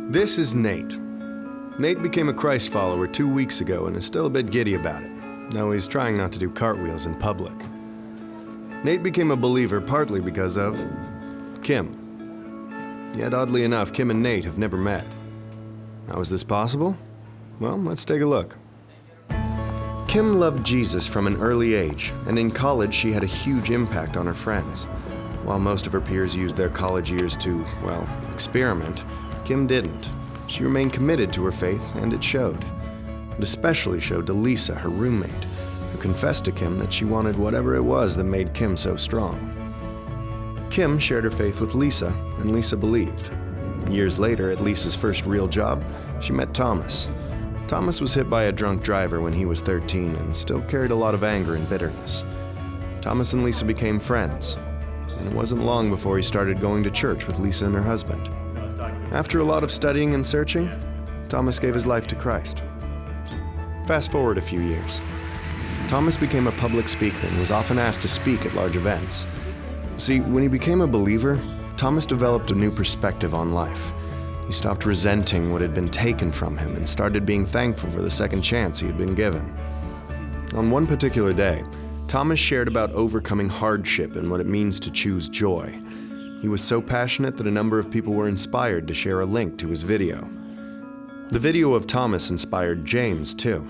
This is Nate. Nate became a Christ follower 2 weeks ago and is still a bit giddy about it, though he's trying not to do cartwheels in public. Nate became a believer partly because of Kim. Yet oddly enough, Kim and Nate have never met. How is this possible? Well, let's take a look. Kim loved Jesus from an early age, and in college she had a huge impact on her friends. While most of her peers used their college years to, well, experiment, Kim didn't. She remained committed to her faith, and it showed. It especially showed to Lisa, her roommate, who confessed to Kim that she wanted whatever it was that made Kim so strong. Kim shared her faith with Lisa, and Lisa believed. Years later, at Lisa's first real job, she met Thomas. Thomas was hit by a drunk driver when he was 13 and still carried a lot of anger and bitterness. Thomas and Lisa became friends, and it wasn't long before he started going to church with Lisa and her husband. After a lot of studying and searching, Thomas gave his life to Christ. Fast forward a few years. Thomas became a public speaker and was often asked to speak at large events. See, when he became a believer, Thomas developed a new perspective on life. He stopped resenting what had been taken from him and started being thankful for the second chance he had been given. On one particular day, Thomas shared about overcoming hardship and what it means to choose joy. He was so passionate that a number of people were inspired to share a link to his video. The video of Thomas inspired James, too.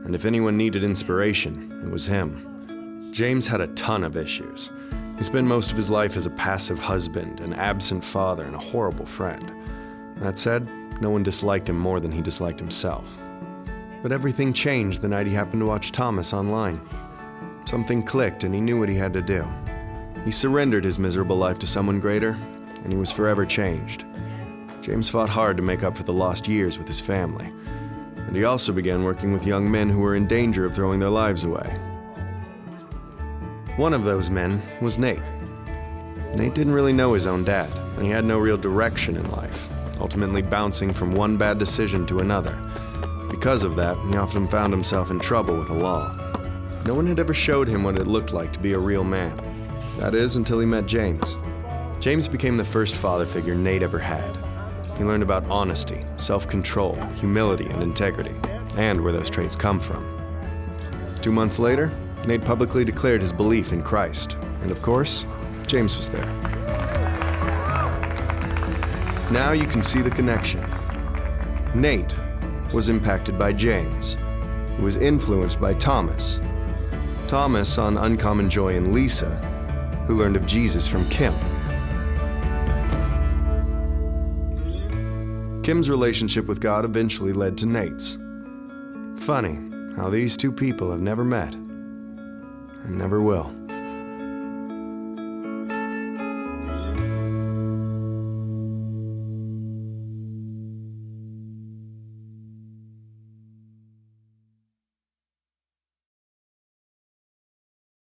And if anyone needed inspiration, it was him. James had a ton of issues. He spent most of his life as a passive husband, an absent father, and a horrible friend. That said, no one disliked him more than he disliked himself. But everything changed the night he happened to watch Thomas online. Something clicked and he knew what he had to do. He surrendered his miserable life to someone greater, and he was forever changed. James fought hard to make up for the lost years with his family, and he also began working with young men who were in danger of throwing their lives away. One of those men was Nate. Nate didn't really know his own dad, and he had no real direction in life, ultimately bouncing from one bad decision to another. Because of that, he often found himself in trouble with the law. No one had ever showed him what it looked like to be a real man. That is, until he met James. James became the first father figure Nate ever had. He learned about honesty, self-control, humility, and integrity, and where those traits come from. 2 months later, Nate publicly declared his belief in Christ, and of course, James was there. Now you can see the connection. Nate was impacted by James, who was influenced by Thomas. Thomas on uncommon joy in Lisa, who learned of Jesus from Kim. Kim's relationship with God eventually led to Nate's. Funny how these two people have never met and never will.